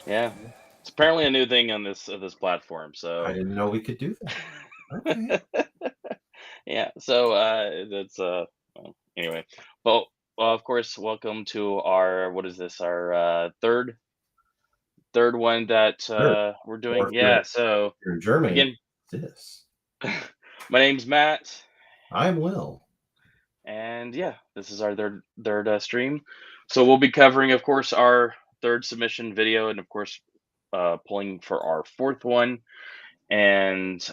Yeah, it's apparently a new thing on this platform. I So didn't know we could do that. Okay. yeah, so that's anyway. But well, of course, welcome to our what is this? Our third one that Sure. we're Or doing. if Yeah. So you're in Germany, again, this. my name's Matt, I'm Will. and yeah, this is our third stream. So we'll be covering, of course, our third submission video, and of course, pulling for our fourth one. And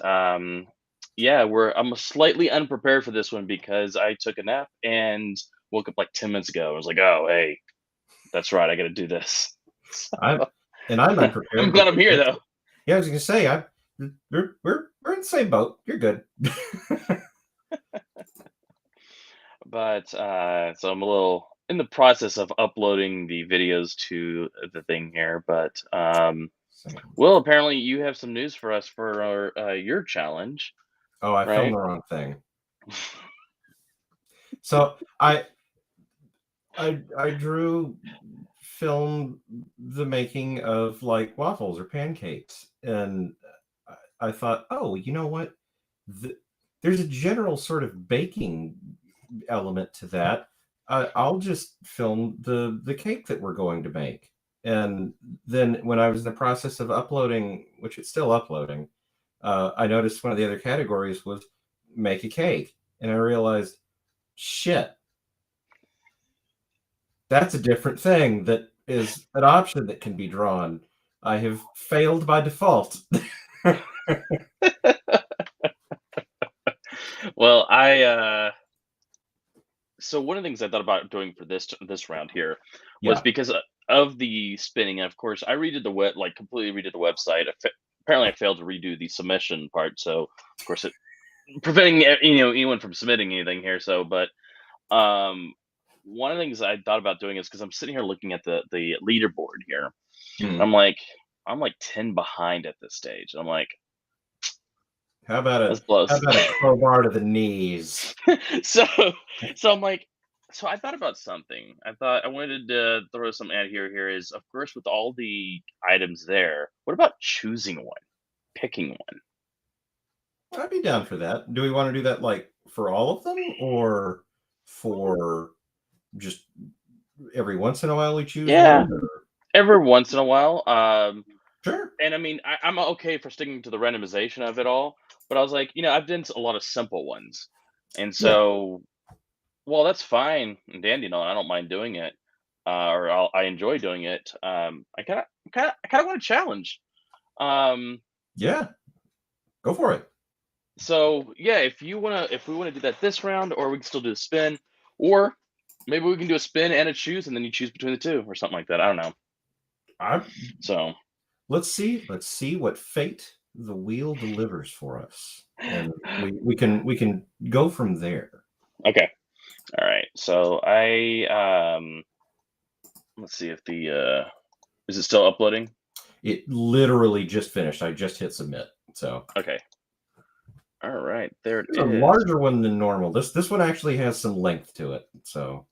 yeah, I'm slightly unprepared for this one because I took a nap and woke up like 10 minutes ago. I was like, oh, hey, that's right, I got to do this. I'm I'm I'm unprepared glad I'm because here though. yeah, I was gonna say we're in the same boat. You're good. But so I'm a little in the process of uploading the videos to the thing here. But Same. Will, apparently you have some news for us for your challenge, Oh, I filmed right? the wrong thing. So I drew film the making of like waffles or pancakes, and I thought, oh, you know what? There's a general sort of baking element to that. I'll just film the cake that we're going to make. And then when I was in the process of uploading, which it's still uploading, I noticed one of the other categories was make a cake, and I realized, shit, that's a different thing that is an option that can be drawn. I have failed by default. Well, I so one of the things I thought about doing for this round here was Yeah. because of the spinning. And of course, I redid the web like completely redid the website. Apparently, I failed to redo the submission part. So of course, it preventing anyone from submitting anything here. So, but um, one of the things I thought about doing is because I'm sitting here looking at the leaderboard here. Hmm. I'm like 10 behind at this stage. I'm like, How about that's how close. about a crowbar to the knees? so so I'm like, so I thought about something. I thought I wanted to throw something out here is of course with all the items there, what about choosing one, picking one? I'd be down for that. Do we want to do that like for all of them or for just every once in a while we choose Yeah, one? Or... every once in a while. Sure. And I mean, I'm okay for sticking to the randomization of it all, but I was like, I've done a lot of simple ones, and Yeah. so, well, that's fine and dandy, I don't mind doing it, or I enjoy doing it. I kind of want a challenge. Um, Yeah. Go for it. So yeah, if we wanna do that this round, or we can still do a spin, or maybe we can do a spin and a choose, and then you choose between the two, or something like that. I don't know. I So let's see what fate the wheel delivers for us. And we can go from there. okay, all right. So let's see if the is it still uploading? It literally just finished. I just hit submit. So Okay, all right, there it it's a is. larger one than normal. This one actually has some length to it. So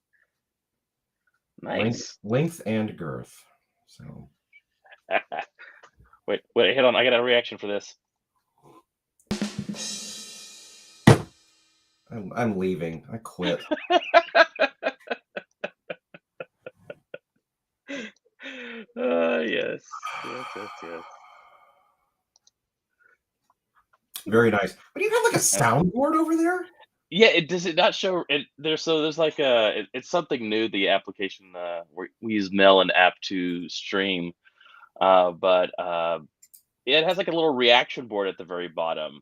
Nice. length and girth. So Wait, hold on. I got a reaction for this. I'm leaving. I quit. Yes. Very nice. But do you have like a Uh, soundboard over there? Yeah, it does it not show it there's so there's like it's something new, the application we use Mail and app to stream. But yeah, it has like a little reaction board at the very bottom.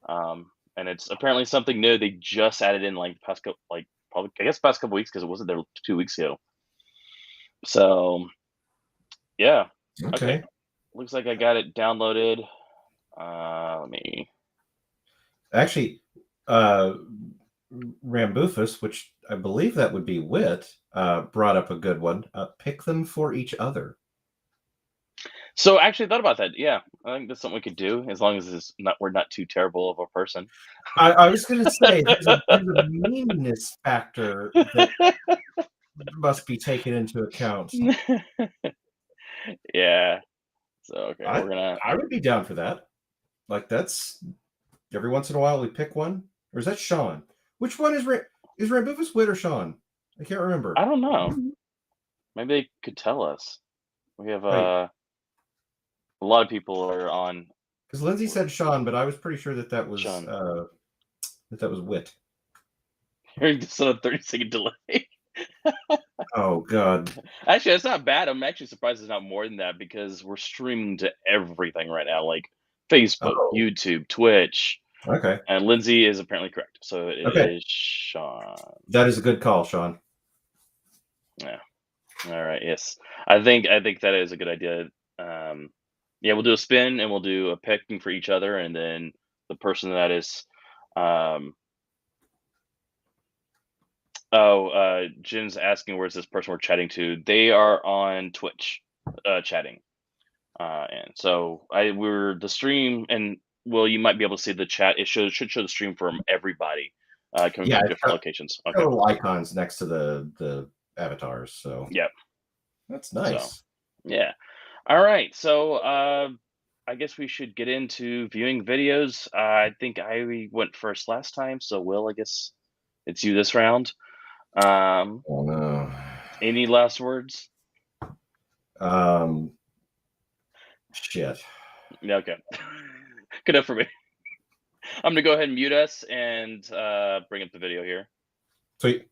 And it's apparently something new they just added in like the past couple like probably I guess past couple weeks because it wasn't there 2 weeks ago. So yeah. Okay. Okay. Looks like I got it downloaded. Let me Actually, Rambufus, which I believe that would be Wit, brought up a good one. Pick them for each other. So I actually thought about that. Yeah, I think that's something we could do as long as we're not too terrible of a person. I was going to say there's a meanness factor that must be taken into account. Yeah. So okay, I we're gonna. I would be down for that. Like that's every once in a while we pick one. Or is that Sean? Which one is Rambufus Wit or Sean? I can't remember. I don't know. Maybe they could tell us. We have Right. a lot of people are on Because Lindsay said Sean, but I was pretty sure Sean. that was Wit. Hearing this on a 30-second delay. Oh God. Actually, that's not bad. I'm actually surprised it's not more than that because we're streaming to everything right now, like Facebook, Oh, YouTube, Twitch, okay. and Lindsay is apparently correct. So it Okay. is Sean. That is a good call, Sean. Yeah. All right. Yes. I think that is a good idea. Yeah, we'll do a spin and we'll do a picking for each other, and then the person that is um Jin's asking where's this person we're chatting to. They are on Twitch, chatting. And so we're the stream, and well, you might be able to see the chat. It should show the stream from everybody, coming Yeah, from it's different got locations. Okay. little icons next to the avatars, so Yep. that's So nice. yeah. All right. So I guess we should get into viewing videos. I think I went first last time, so Will, I guess it's you this round. Oh no. Any last words? Um, shit. Yeah, okay. Good enough for me. I'm gonna go ahead and mute us and bring up the video here. Sweet.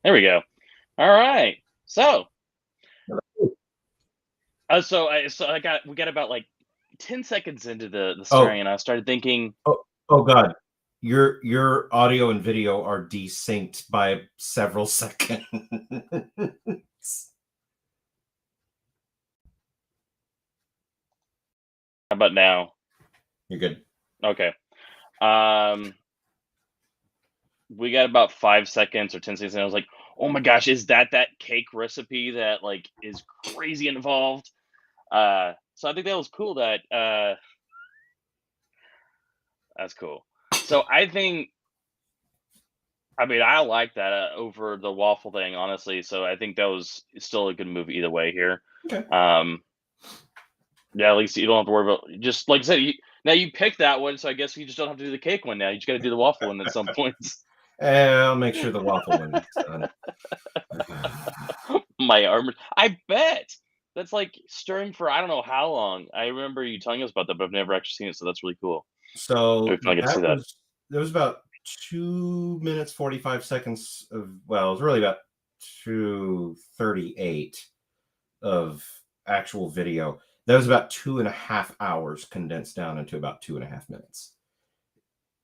There we go. All right. So, we got about like 10 seconds into the Oh, starting, and I started thinking, oh God. Your audio and video are desynced by several seconds. about now? You're good. Okay. We got about 5 seconds or 10 seconds, and I was like, "Oh my gosh, is that cake recipe that like is crazy involved?" So I think that was cool. That's cool. So I mean, I like that over the waffle thing, honestly. So I think that was still a good move either way here. Okay. Um, yeah, at least you don't have to worry about just like I said. Now you picked that one, so I guess you just don't have to do the cake one now. You just got to do the waffle one at some points. I'll make sure the waffle one gets done. My arm. I bet that's like stirring for I don't know how long. I remember you telling us about that, but I've never actually seen it, so that's really cool. So I finally get to see that. there was about 2 minutes 45 seconds of it was really about 2:38 of actual video. That was about 2.5 hours condensed down into about 2.5 minutes.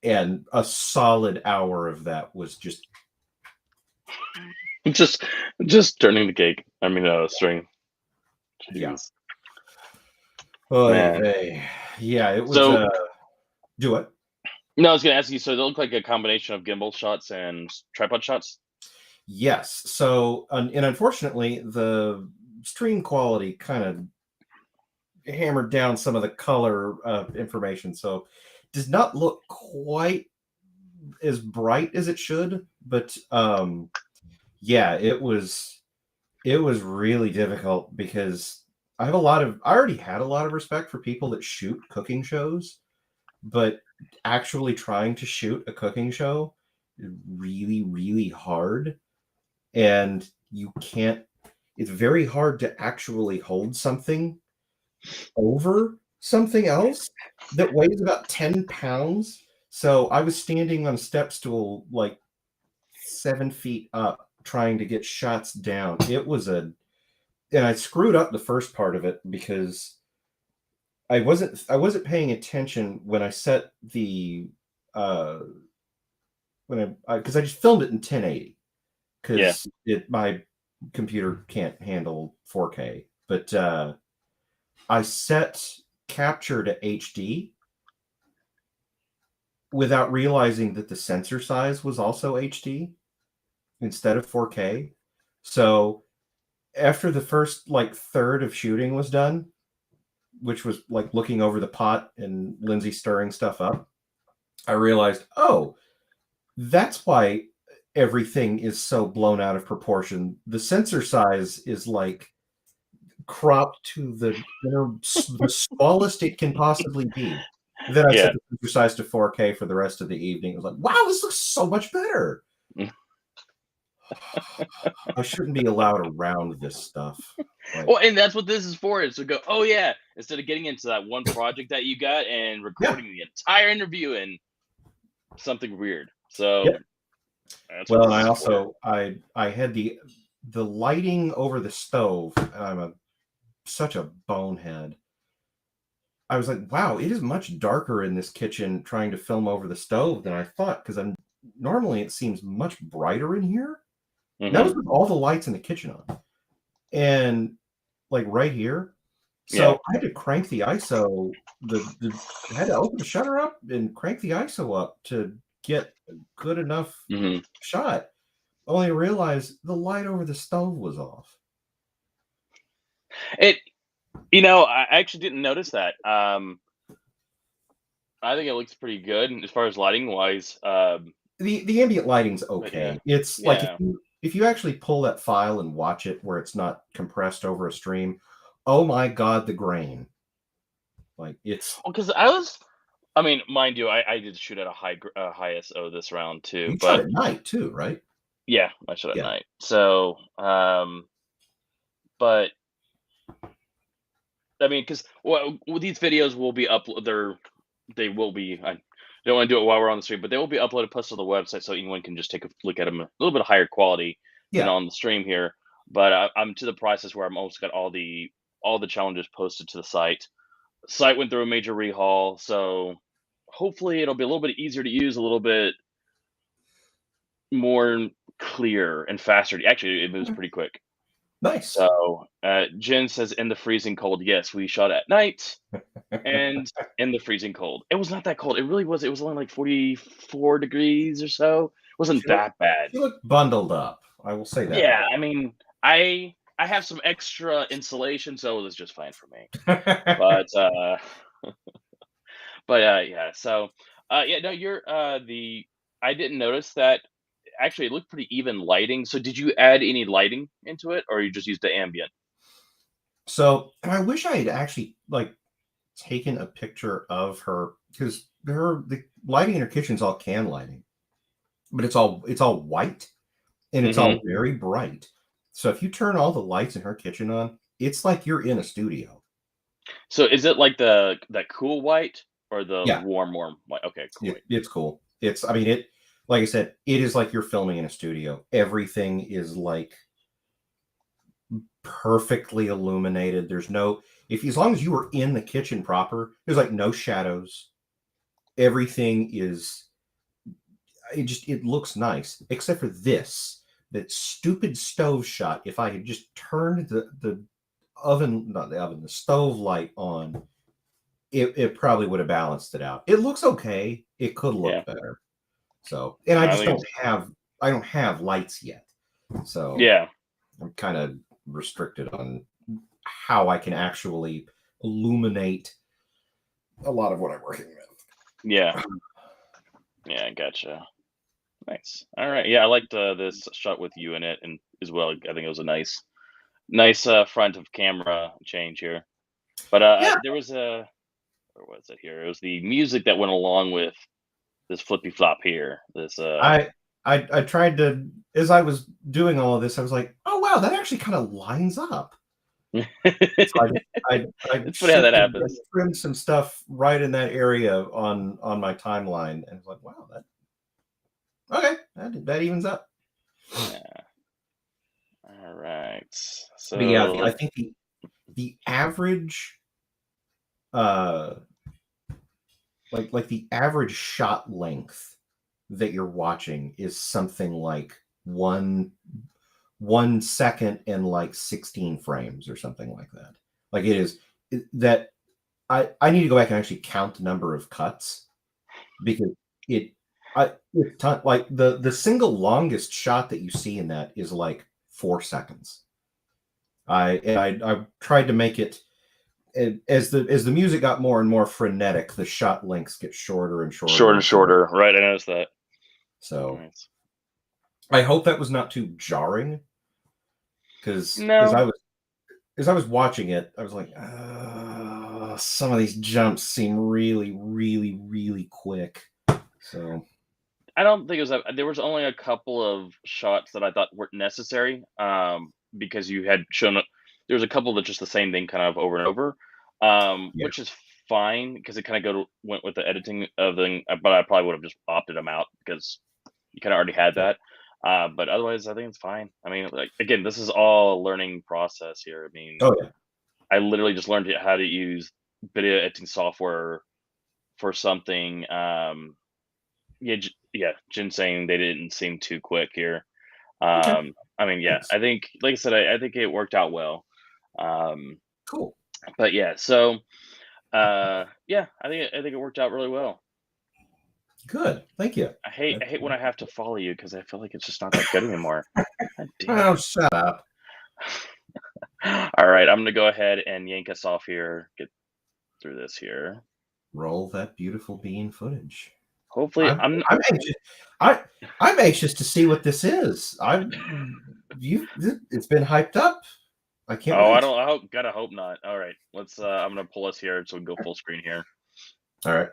And a solid hour of that was just just just turning the cake. I mean, string. yeah. Jeez. Oy Man. vey. Yeah, it was So do it. no, I was gonna ask you. So they look like a combination of gimbal shots and tripod shots. Yes. So and unfortunately the stream quality kind of hammered down some of the color information, so does not look quite as bright as it should. But yeah, it was really difficult because I already had a lot of respect for people that shoot cooking shows, but actually trying to shoot a cooking show is really, really hard. And you can't, it's very hard to actually hold something over something else that weighs about 10 pounds. So I was standing on a step stool like 7 feet up trying to get shots down. And I screwed up the first part of it because I wasn't paying attention when I set the uh when I because I just filmed it in 1080 Yeah. because my computer can't handle 4K. But I set capture to HD without realizing that the sensor size was also HD instead of 4K. So after the first like third of shooting was done, which was like looking over the pot and Lindsay stirring stuff up, I realized, oh, that's why everything is so blown out of proportion. The sensor size is like cropped to the smallest it can possibly be. Then I Yeah. set the sensor size to 4K for the rest of the evening. It was like, wow, this looks so much better. I shouldn't be allowed around this stuff. Like, Well, and that's what this is for, is to go, oh yeah, instead of getting into that one project that you got and yeah, recording the entire interview and something weird. So yeah. that's what Well, this and I is for. also I had the lighting over the stove. I'm such a bonehead. I was like, wow, it is much darker in this kitchen trying to film over the stove than I thought, because I'm normally it seems much brighter in here. That was Hmm. with all the lights in the kitchen on. And like right here. Yeah. So I had to crank the ISO, I had to open the shutter up and crank the ISO up to get a good enough Hmm. shot. Only to realize the light over the stove was off. It, I actually didn't notice that. I think it looks pretty good as far as lighting wise. The ambient lighting's But yeah, okay. It's like yeah. if you actually pull that file and watch it where it's not compressed over a stream, oh my god, the grain. Like it's Well, because I mean, mind you, I did shoot at a high SO this round too, you shot but at night too, right? yeah, I shot at Yeah. night. So, but I mean, because these videos will be they will be. I don't want to do it while we're on the stream, but they will be uploaded, posted to the website, so anyone can just take a look at them a little bit higher quality than Yeah. on the stream here. But I'm to the process where I'm almost got all the challenges posted to the site. Site went through a major rehaul, so hopefully it'll be a little bit easier to use, a little bit more clear and faster. Actually, it moves Okay. pretty quick. Nice. So Jen says in the freezing cold. Yes, we shot at night and in the freezing cold. It was not that cold. It really was. It was only like 44 degrees or so. It wasn't She looked, that bad. she looked bundled up. I will say that Yeah, I mean, I have some extra insulation, so it was just fine for me. much. But yeah. So yeah, no, you're the I didn't notice that. Actually, it looked pretty even lighting. So did you add any lighting into it, or you just used the ambient? So, and I wish I had actually like taken a picture of her because the lighting in her kitchen's all can lighting, but it's all white and it's Hmm. all very bright. So if you turn all the lights in her kitchen on, it's like you're in a studio. So is it like the that cool white or the Yeah, warm white? Okay, cool white. it's cool. It's I mean it like I said, it is like you're filming in a studio. Everything is like perfectly illuminated. There's no if as long as you were in the kitchen proper, there's like no shadows. Everything is it looks nice, except for this that stupid stove shot. If I had just turned the oven, not the oven, the stove light on, it probably would have balanced it out. It looks okay. It could Yeah, look better. So, and I no, I just think don't it's have I don't have lights yet. So yeah, I'm kind of restricted on how I can actually illuminate a lot of what I'm working with. yeah, yeah. Gotcha. Nice. All right. Yeah, I liked this shot with you in it, and as well. I think it was a nice front of camera change here. But Yeah, there was a where was it here? It was the music that went along with this flippy flop here. This I I tried to as I was doing all of this, I was like, oh wow, that actually kind of lines up. So I it's funny how that shifted, I happens. trimmed some stuff right in that area on my timeline, and it's like, wow, that okay, that evens up. Yeah. All right. But yeah, So I think the average uh like the average shot length that you're watching is something like 1 second and like 16 frames or something like that. Like it is that I need to go back and actually count the number of cuts because it like the single longest shot that you see in that is like 4 seconds. I tried to make it as the music got more and more frenetic, the shot lengths get shorter and shorter short and and shorter. shorter, right? I noticed that. All So right. I hope that was not too jarring because No, as I was watching it, I was like, some of these jumps seem really, really, really quick. So I don't think it was that. There was only a couple of shots that I thought weren't necessary, because you had shown up. There was a couple that just the same thing, kind of over and over, yeah, which is fine because it kind of went with the editing of the. But I probably would have just opted them out because you kind of already had sure. that. But otherwise, I think it's fine. I mean, like again, this is all a learning process here. I mean, Oh yeah, I literally just learned how to use video editing software for something. Yeah, yeah, Jin saying they didn't seem too quick here. okay, I mean, yeah, thanks, I think, like I said, I think it worked out well. Um, cool, but yeah, so yeah, I think it worked out really well. good, thank you. I hate when I have to follow you because I feel like it's just not that good anymore. God damn Oh, it! shut up. All right, I'm gonna go ahead and yank us off here. Get through this here. Roll that beautiful bean footage. Hopefully, I'm I'm anxious. I I'm anxious to see what this is. It's been hyped up. I can't Oh, I wait. don't. I hope. Gotta hope not. All right, let's. I'm gonna pull us here so we can go full screen here. All right.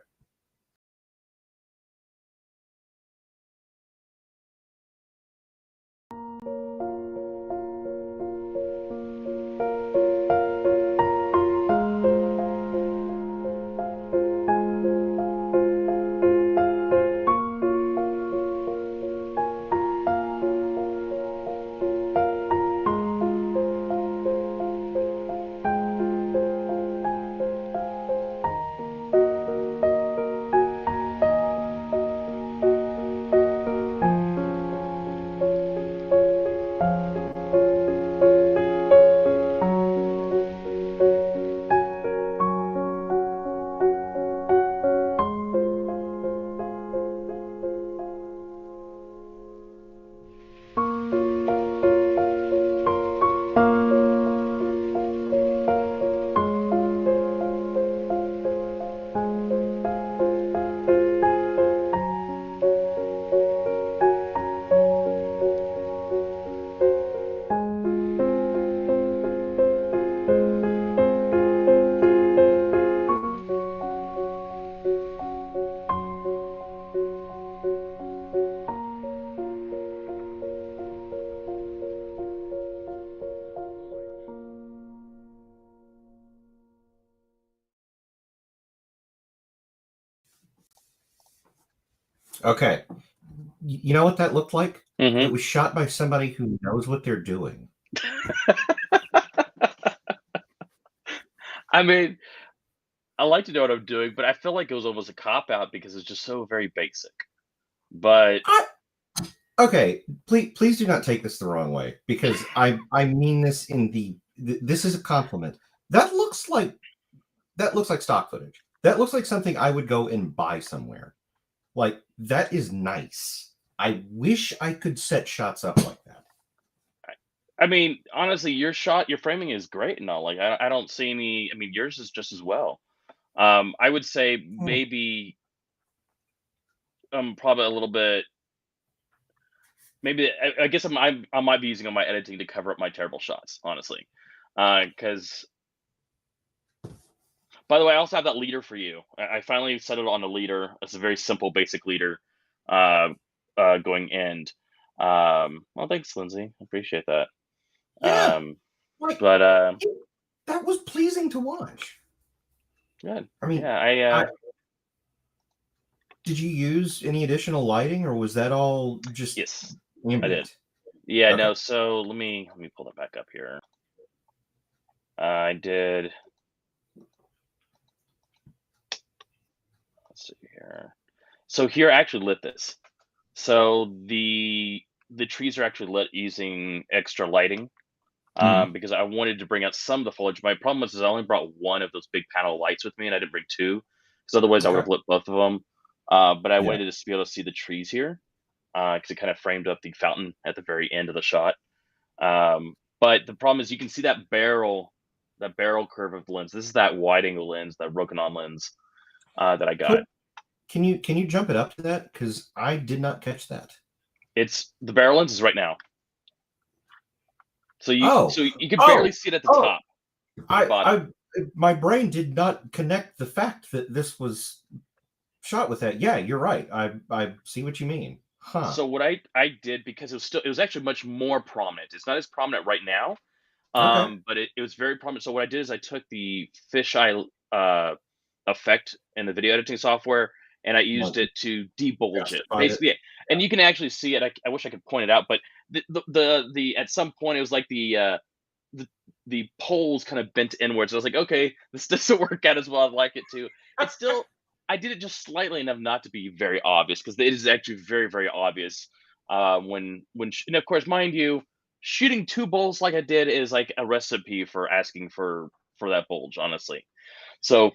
Okay. You know what that looked like? It Hmm. was shot by somebody who knows what they're doing. I mean, I like to know what I'm doing, but I feel like it was almost a cop out because it's just so very basic. But I, okay, please do not take this the wrong way because I mean this in this is a compliment. That looks like that looks like stock footage. That looks like something I would go and buy somewhere. Like that is nice. I wish I could set shots up like that. I mean, honestly, your framing is great and all. Like, I don't see any. I mean, yours is just as well. I would say Hmm. maybe probably a little bit. Maybe I guess I might be using on my editing to cover up my terrible shots, honestly. Because by the way, I also have that leader for you. I finally settled on a leader. It's a very simple, basic leader. Uh, going end. Well, thanks, Lindsay. I appreciate that. Yeah, Um, like but it, that was pleasing to watch. good. I mean, Yeah, I did you use any additional lighting or was that all just yes, I did. ambient? Yeah, Okay. no. So let me pull that back up here. I did. Let's see here. So here I actually lit this. So the trees are actually lit using extra lighting, Mhm. because I wanted to bring out some of the foliage. My problem was is I only brought one of those big panel lights with me, and I didn't bring two, because otherwise I would Okay. have lit both of them. But I Yeah. wanted to just be able to see the trees here, because it kind of framed up the fountain at the very end of the shot. But the problem is you can see that barrel curve of the lens. This is that wide angle lens, that Rokinon lens, that I got. Put can you jump it up to that? Because I did not catch that. It's the barrel lens is right now, so Oh, you can oh, barely see it at the oh! top, at the bottom. My brain did not connect the fact that this was shot with that. Yeah, you're right. I see what you mean. Huh. So what I did, because it was actually much more prominent. It's not as prominent right now, Okay. but it was very prominent. So what I did is I took the fisheye effect in the video editing software, and I used Once you it to debulge it. justified it. Basically, yeah. Yeah. And you can actually see it. I wish I could point it out, but the at some point it was like the the poles kind of bent inwards. I was like, okay, this doesn't work out as well as I'd like it to. It's still, I did it just slightly enough not to be very obvious, because it is actually very very obvious, and of course, mind you, shooting two bolts like I did is like a recipe for asking for that bulge, honestly. So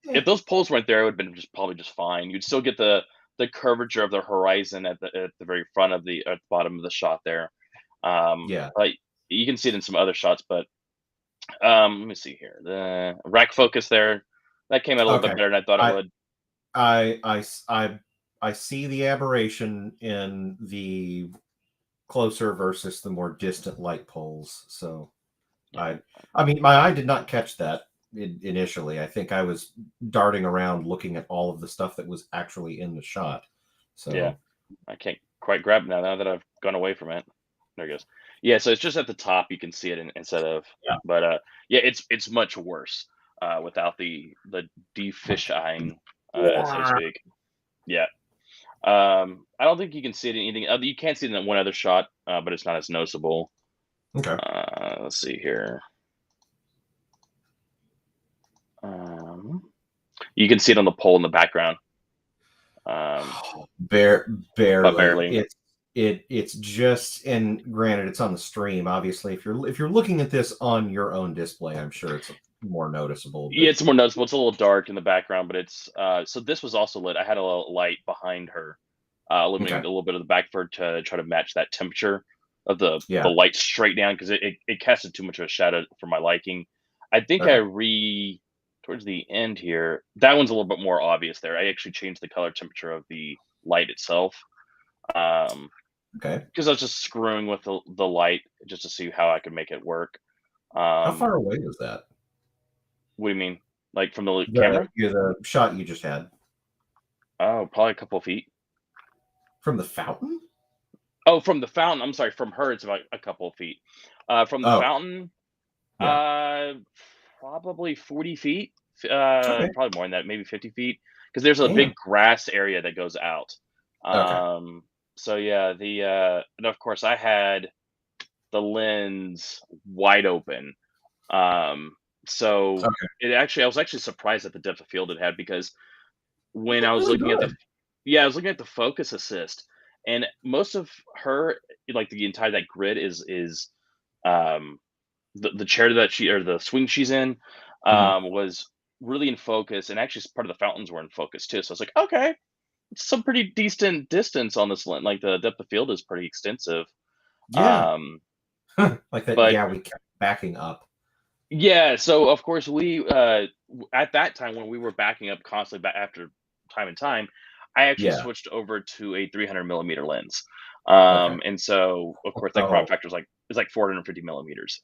Yeah. if those poles weren't there, it would have been just probably just fine. You'd still get the curvature of the horizon at the very front of the at the bottom of the shot there. Yeah. But you can see it in some other shots, but let me see here. The rack focus there, that came out a little bit Okay. better than I thought it I would. I see the aberration in the closer versus the more distant light poles. So Yeah, I I mean my eye did not catch that initially. I think I was darting around looking at all of the stuff that was actually in the shot. yeah. So I can't quite grab it now that I've gone away from it. There it goes. Yeah, so it's just at the top you can see it instead of, yeah. but yeah, it's much worse without the defish eyeing, so to speak. Yeah. I don't think you can see it in anything. You can see it in that one other shot, but it's not as noticeable. Okay. Let's see here. Um, you can see it on the pole in the background, um, Bare but barely. barely. It's just, and granted it's on the stream. Obviously, if you're looking at this on your own display, I'm sure it's more noticeable. Yeah, But it's more noticeable. It's a little dark in the background, but it's so this was also lit. I had a little light behind her, illuminating okay. a little bit of the back for to try to match that temperature of Yeah. the light straight down, because it casted too much of a shadow for my liking. I think Okay. towards the end here. That one's a little bit more obvious there. I actually changed the color temperature of the light itself, um, Okay. because I was just screwing with the light just to see how I could make it work. How Um, far away was that? what do you mean? Like from the camera? The shot you just had Oh, probably a couple of feet. from the fountain? Oh, from the fountain. I'm sorry. From her, it's about a couple of feet. From the Oh, fountain, yeah. uh, probably 40 feet. Okay. Probably more than that, maybe 50 feet, because there's a big Damn. grass area that goes out. Okay. So yeah, and of course I had the lens wide open. Um, so Okay. I was actually surprised at the depth of field it had because It when I looked was really looking at good. I was looking at the focus assist, and most of her, like the entire that grid is um the chair that she or the swing she's in Mhm. was really in focus, and actually part of the fountains were in focus too. So I was like, okay, it's some pretty decent distance on this lens. Like the depth of field is pretty extensive. Yeah. Um, Like that. but Yeah, we kept backing up. yeah, so of course we at that time when we were backing up constantly back after time and time, I actually Yeah. switched over to a 300 millimeter lens. Okay. And so of course that crop Oh, factor is like 450 millimeters.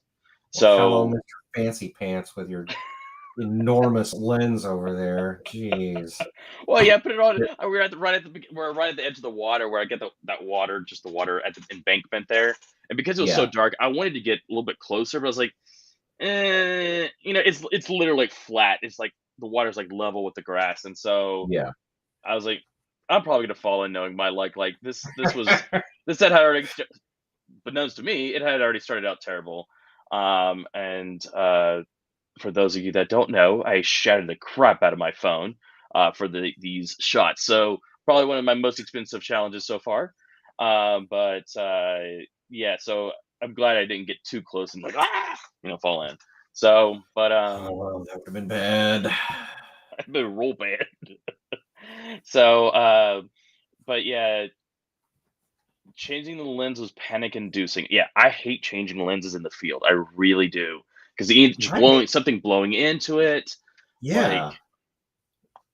well, hello, So Mr. Fancy Pants, with your enormous lens over there. Jeez. well, yeah, put it on. Yeah. We're at the we're right at the edge of the water where I get that water, just the water at the embankment there. And because it was so Yeah. dark, I wanted to get a little bit closer, but I was like, it's literally like flat. It's like the water's like level with the grass, and so Yeah. I was like, I'm probably gonna fall in knowing my luck. Like this set had already, but knows to me, it had already started out terrible. And for those of you that don't know, I shattered the crap out of my phone for these shots. So probably one of my most expensive challenges so far. But yeah, so I'm glad I didn't get too close and like fall in. So, but Oh, well, that would have been bad. I've been real bad. So, but yeah, changing the lens was panic inducing. Yeah, I hate changing lenses in the field. I really do. Because just I hate, blowing into it, like yeah.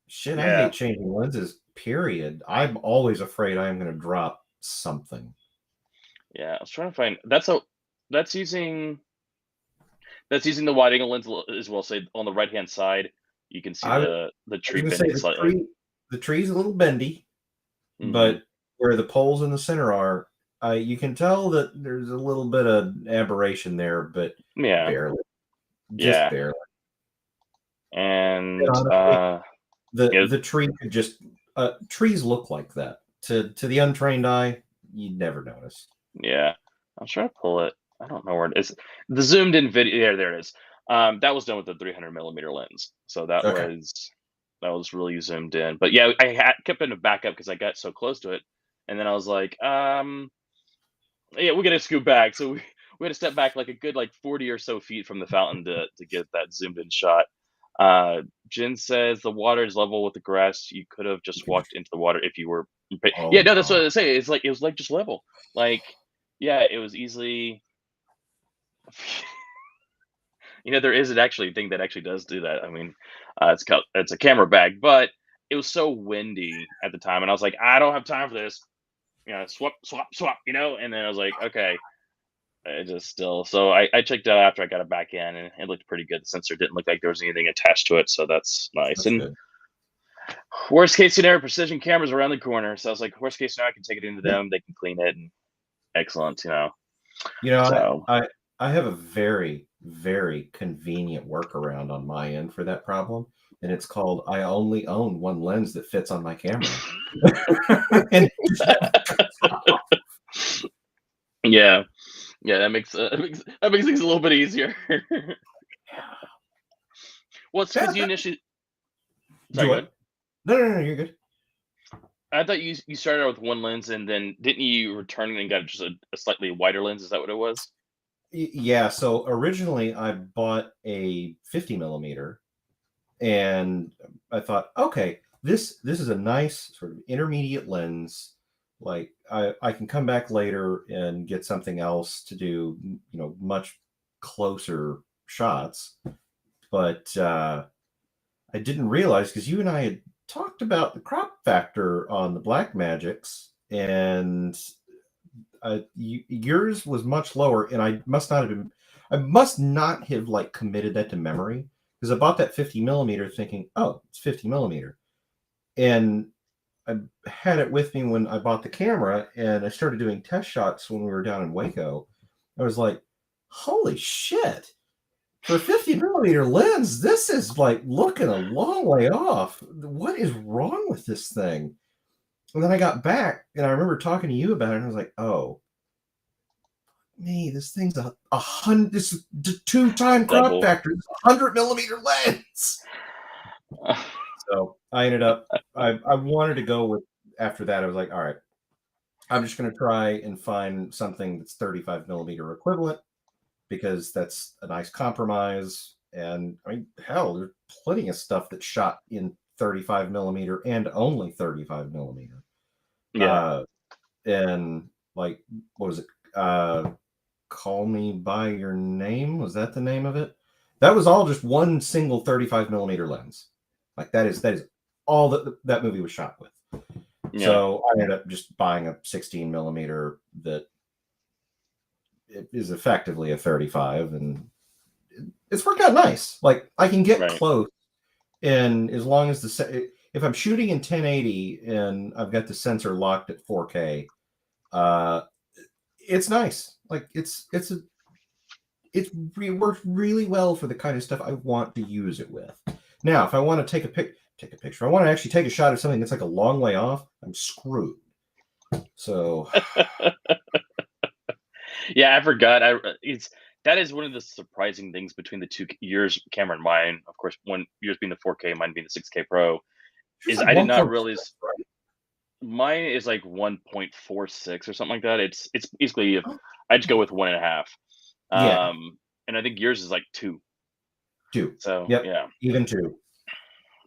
Shit, I yeah, hate changing lenses, period. I'm always afraid I'm going to drop something. yeah. I was trying to find that's using that's using the wide angle lens as well. Say on the right hand side, you can see I was the I was tree going to say bending slightly. the tree's a little bendy, Hmm. but where the poles in the center are, you can tell that there's a little bit of aberration there, but Yeah, barely, just yeah, barely. And and honestly, yeah, the tree could just trees look like that. To the untrained eye, you'd never notice. yeah. I'm trying to pull it. I don't know where it is. The zoomed in video. Yeah, there it is. That was done with the 300 millimeter lens, so Okay. that was really zoomed in. But yeah, kept in a backup because I got so close to it, and then I was like, yeah, we got to scoot back. So we had to step back like a good like 40 or so feet from the fountain to get that zoomed in shot. Jen says the water is level with the grass. You could have just walked into the water if you were. Yeah, Oh no, that's what God. I say. It's like it was like just level. Like, yeah, it was easily. There is an actually thing that actually does do that. I mean, it's a camera bag, but it was so windy at the time, and I was like, I don't have time for this. Swap, swap, swap. And then I was like, okay, it just still. So I checked it out after I got it back in, and it looked pretty good. The sensor didn't look like there was anything attached to it, so that's nice. That's And good. worst case scenario, precision cameras around the corner. So I was like, worst case scenario, I can take it into Yeah. them. They can clean it, and excellent. You know, So I have a very, very convenient workaround on my end for that problem, and it's called I only own one lens that fits on my camera. And yeah, yeah, that makes things a little bit easier. Well, it's because that, you that, initially. Sorry, do go what? ahead. No, no, no, you're good. I thought you started out with one lens and then didn't you return and got just a slightly wider lens? Is that what it was? Yeah, so originally I bought a 50 millimeter, and I thought, okay, this is a nice sort of intermediate lens. Like I can come back later and get something else to do, much closer shots. But I didn't realize, because you and I had talked about the crop factor on the Black Magics, and yours was much lower, and I must not have like committed that to memory, because I bought that 50 millimeter thinking, oh, it's 50 millimeter, and I had it with me when I bought the camera, and I started doing test shots when we were down in Waco. I was like, holy shit! For a 50 millimeter lens, this is like looking a long way off. What is wrong with this thing? And then I got back, and I remember talking to you about it, and I was like, "Oh, me, this thing's a 100. This is 2-time crop Double. factor. It's 100mm lens." So I ended up. I wanted to go with. After that, I was like, "All right, I'm just going to try and find something that's 35mm equivalent because that's a nice compromise." And I mean, hell, there's plenty of stuff that's shot in 35mm and only 35mm. Yeah. And like, what was it? Call Me by Your Name. Was that the name of it? That was all just one single 35mm lens. Like that is all that movie was shot with. Yeah. So I ended up just buying a 16mm that is effectively a 35, and it's worked out nice. Like I can get close, and as long as if I'm shooting in 1080 and I've got the sensor locked at 4K, it's nice. Like it works really well for the kind of stuff I want to use it with. Now, if I want to take a picture, I want to actually take a shot of something that's like a long way off, I'm screwed. So yeah, I forgot. That is one of the surprising things between the two, yours camera and mine. Of course, one yours being the 4K, mine being the 6K Pro. Is like I did not realize right? mine is like 1.46 or something like that. It's basically I just go with 1.5. Yeah. And I think yours is like 2. 2. So Yep. yeah, Even 2.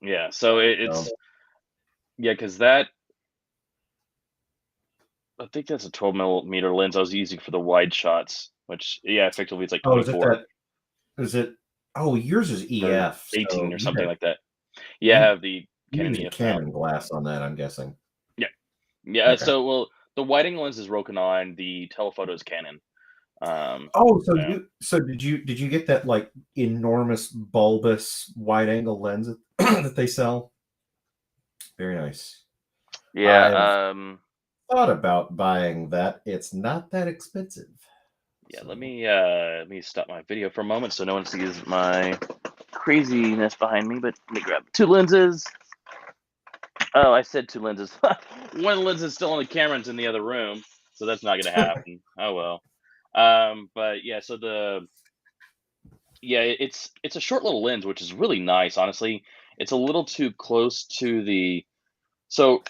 yeah. So it's yeah, because that I think that's a 12mm lens I was using for the wide shots, which yeah, effectively it's like Oh, is it 24 that? Is it? Oh, yours is or EF. 18 So or something like that. Yeah, I you have the Canon use a EF mount. Canon glass on that, I'm guessing. Yeah, yeah. Okay. So well, the Whiting lens is Rokinon, the telephoto is Canon. Oh, so Yeah. did you get that like enormous bulbous wide angle lens that they sell? Very nice. I've Yeah. thought about buying that. It's not that expensive. Yeah. So. Let me stop my video for a moment so no one sees my craziness behind me. But let me grab 2 lenses. Oh, I said 2 lenses. One lens is still on the camera and it's in the other room, so that's not gonna happen. Oh well. But yeah, so it's a short little lens, which is really nice. Honestly, it's a little too close to the. So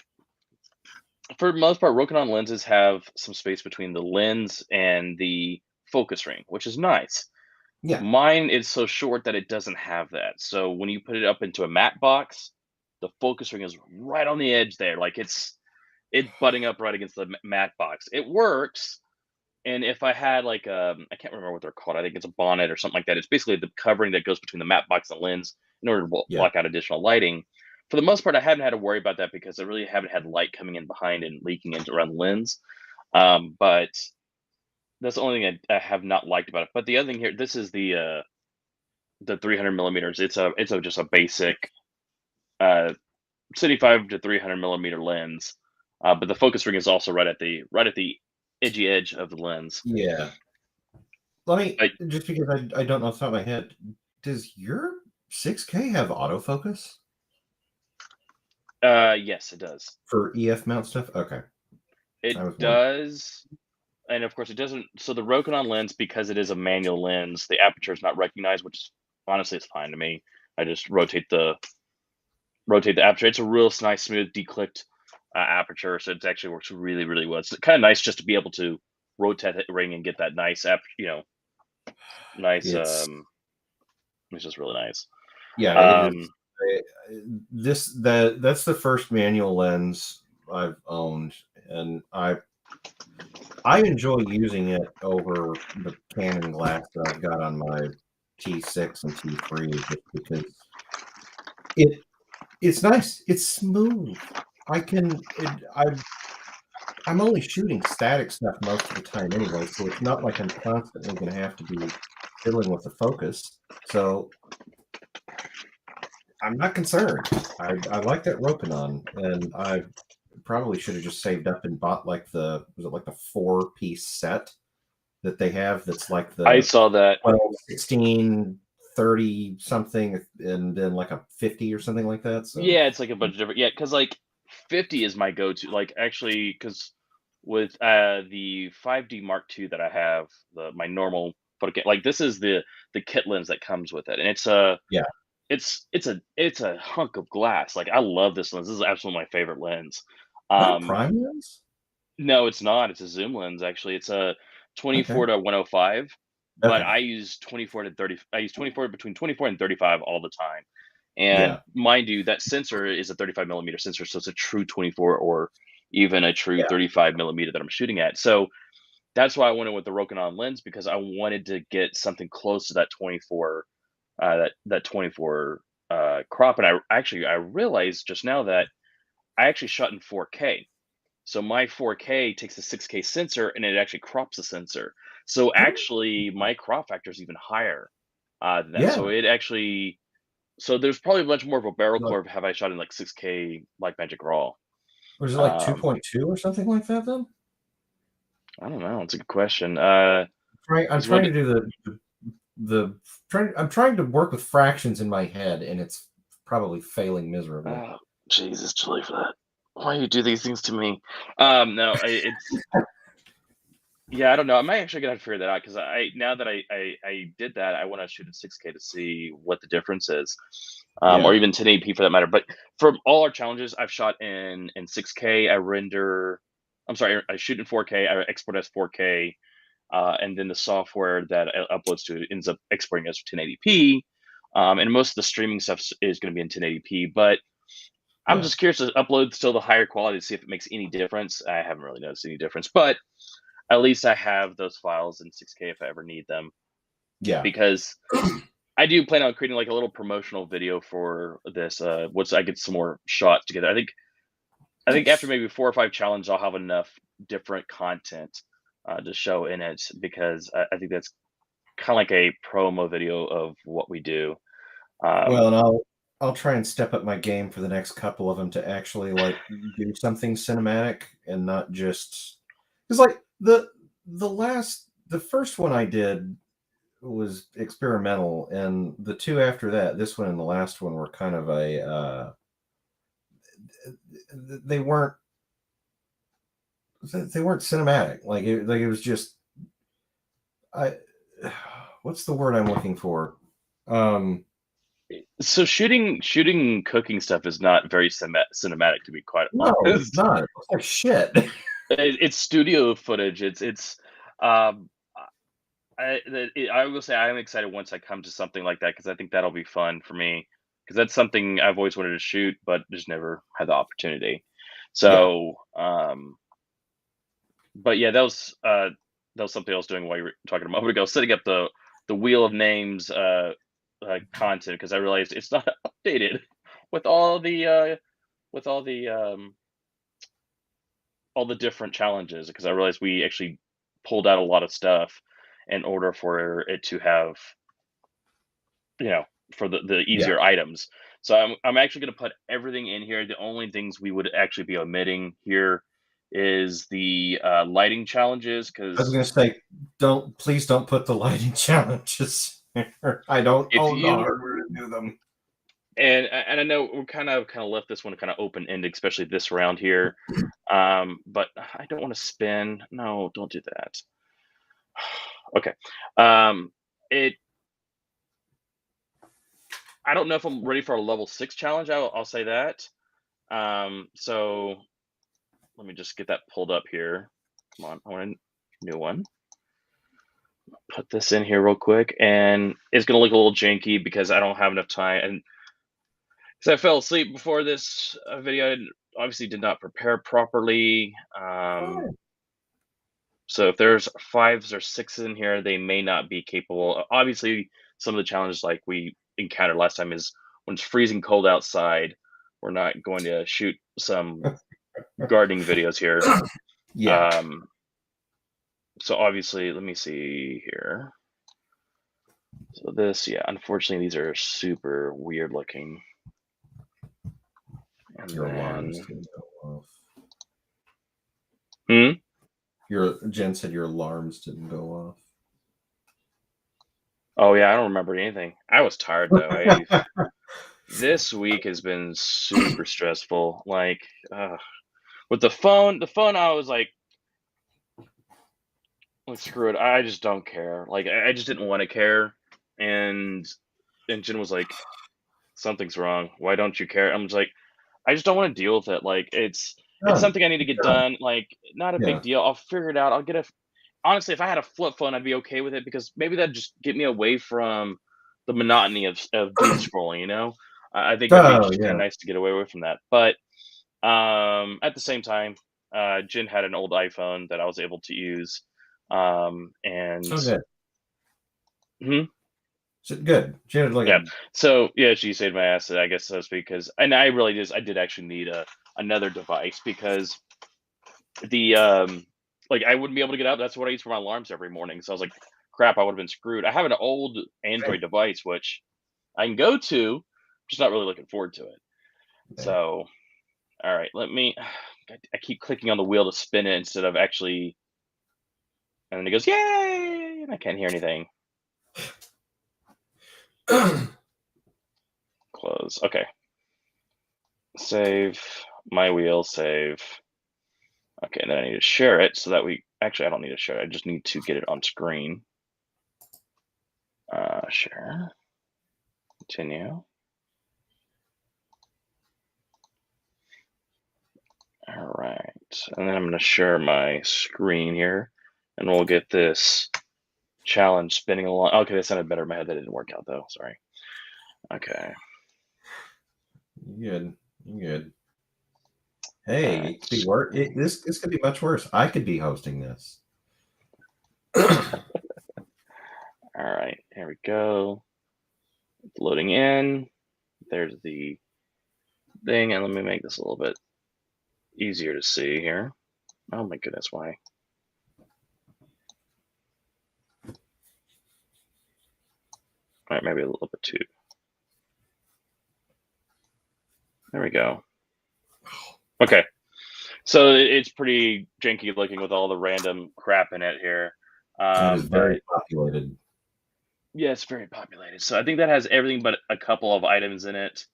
for the most part, Rokinon lenses have some space between the lens and the focus ring, which is nice. Yeah. Mine is so short that it doesn't have that. So when you put it up into a matte box, the focus ring is right on the edge there. Like it's butting up right against the matte box. It works. And if I had like I can't remember what they're called. I think it's a bonnet or something like that. It's basically the covering that goes between the matte box and the lens in order to Yeah. block out additional lighting. For the most part, I haven't had to worry about that because I really haven't had light coming in behind and leaking into around the lens. But that's the only thing I have not liked about it. But the other thing here, this is the 300mm. It's just a basic 75 to 300mm lens. But the focus ring is also right at the edgy edge of the lens. Yeah. Let me just because I don't know off the top of my head. Does your 6K have autofocus? Yes, it does. For EF mount stuff? Okay. It does. And of course it doesn't. So the Rokinon lens, because it is a manual lens, the aperture is not recognized, which honestly is fine to me. I just rotate the aperture. It's a real nice, smooth, declicked aperture, so it actually works really, really well. It's kind of nice just to be able to rotate the ring and get that nice nice. It's just really nice. Yeah, it is. That's the first manual lens I've owned, and I enjoy using it over the Canon glass that I've got on my T6 and T3 just because it's nice. It's smooth. I'm only shooting static stuff most of the time anyway, so it's not like I'm constantly going to have to be fiddling with the focus. So I'm not concerned. I like that Rokinon, and I probably should have just saved up and bought like the 4-piece set that they have that's like the I saw that 12, 16, 30 something, and then like a 50 or something like that. So yeah, it's like a bunch of different because like 50 is my go-to. Like actually, because with the 5D Mark II that I have, my normal photo kit, like this is the kit lens that comes with it, and Yeah. it's a hunk of glass. Like I love this lens. This is absolutely my favorite lens. That a Um, prime lens? no, it's not. It's a zoom lens actually. It's a Okay. 24 to 105, but Okay. I use 24 to 30. I use 24 between 24 and 35 all the time. And Yeah. mind you, that sensor is a 35 millimeter sensor, so it's a true 24 or even a true Yeah. 35 millimeter that I'm shooting at. So that's why I went with the Rokinon lens because I wanted to get something close to that 24, that 24 crop. And I realized just now that I actually shot in 4K. So my 4K takes a 6K sensor and it actually crops the sensor. So Oh, actually, my crop factor is even higher than that. yeah. So it actually, so there's probably much more of a barrel Like, curve have I shot in like 6K Blackmagic RAW. was it like Um, 2.2 or something like that then? I don't know. It's a good question. Right. I'm Because what? trying to do I'm trying to work with fractions in my head, and it's probably failing miserably. Oh, Jesus, Julie, for that. Why you do these things to me? No, it's yeah. I don't know. I might actually gonna have to figure that out because I now that I did that, I want to shoot in 6K to see what the difference is, or Yeah. even 1080p for that matter. But for all our challenges, I've shot in 6K. I render. I'm sorry, I shoot in 4K. I export as 4K, and then the software that it uploads to ends up exporting as 1080p. And most of the streaming stuff is going to be in 1080p. But I'm Yeah. just curious to upload still the higher quality to see if it makes any difference. I haven't really noticed any difference, but at least I have those files in 6K if I ever need them. Yeah. Because I do plan on creating like a little promotional video for this. Once I get some more shots together, I think after Nice. maybe 4 or 5 challenges, I'll have enough different content to show in it because I think that's kind of like a promo video of what we do. Well, Um, and I'll try and step up my game for the next couple of them to actually like do something cinematic and not just because like the first one I did was experimental, and the two after that, this one and the last one were kind of a they weren't they weren't cinematic. Like it was just I what's the word I'm looking for? Um, so shooting cooking stuff is not very cinematic, to be quite no, it's honest. not. It looks like shit. It's studio footage. Um, I will say I'm excited once I come to something like that because I think that'll be fun for me because that's something I've always wanted to shoot, but just never had the opportunity. Yeah. So, but yeah, that was something I was doing while you were talking a moment ago, setting up the wheel of names content because I realized it's not updated with with all the different challenges because I realized we actually pulled out a lot of stuff in order for it to have, you know, for the Yeah. easier items. So I'm actually going to put everything in here. The only things we would actually be omitting here is the lighting challenges I was because gonna say, please don't put the lighting challenges. I don't if own the you hardware to do them. and I know we're kind of left this one kind of open ended, especially this round here. But I don't want to spin. No, don't do that. Okay. Um, it. I don't know if I'm ready for a level 6 challenge. I'll say that. So let me just get that pulled up here. Come on, I want a new one. Put this in here real quick, and it's gonna look a little janky because I don't have enough time. And because I fell asleep before this video, I obviously did not prepare properly. Oh, So if there's 5s or 6s in here, they may not be capable. Obviously, some of the challenges like we encountered last time is when it's freezing cold outside. We're not going to shoot some gardening videos here. yeah, Um, so obviously, let me see here. So this, yeah, unfortunately, these are super weird looking. And your alarms then, didn't go off. hmm? Your Jen said your alarms didn't go Oh yeah, I don't remember anything. I was tired though. off. This week has been super stressful. Like with the phone, I was like screw it. I just don't care. Like I just didn't want to care. And Jen was like, something's wrong. Why don't you care? I'm just like, I just don't want to deal with it. Like it's Done. something I need to get Done. done. Like not a Yeah. big deal. I'll figure it out. I'll get a honestly, if I had a flip phone, I'd be okay with it because maybe that'd just get me away from the monotony of doom scrolling, you know? I think that'd be Oh just kind of yeah. nice to get away from that. But at the same time, Jen had an old iPhone that I was able to use. And So good. hmm, So good. She had like yeah, a so yeah, she saved my ass, I guess, so to speak, because and I did actually need another device because the like I wouldn't be able to get out. That's what I use for my alarms every morning. So I was like, crap, I would have been screwed. I have an old Android device which I can go to, just not really looking forward to it. yeah. So all right, let me. I keep clicking on the wheel to spin it instead of actually, and then it goes yay, and I can't hear anything. Close. Okay. Save my wheel. Save. Okay, and then I need to share it so that we actually I don't need to share it. I just need to get it on screen. Share. Continue. All right, and then I'm going to share my screen here, and we'll get this challenge spinning along. Okay, that sounded better in my head. That didn't work out though. Sorry. Okay. You good. You good. Hey, it could be worse. Screen. This could be much worse. I could be hosting this. All right, here we go. It's loading in. There's the thing, and let me make this a little bit easier to see here. Oh my goodness, why? All right, maybe a little bit too. There we go. Okay, so it's pretty janky looking with all the random crap in it here. That is very But populated. yeah, it's very populated. So I think that has everything but a couple of items in it.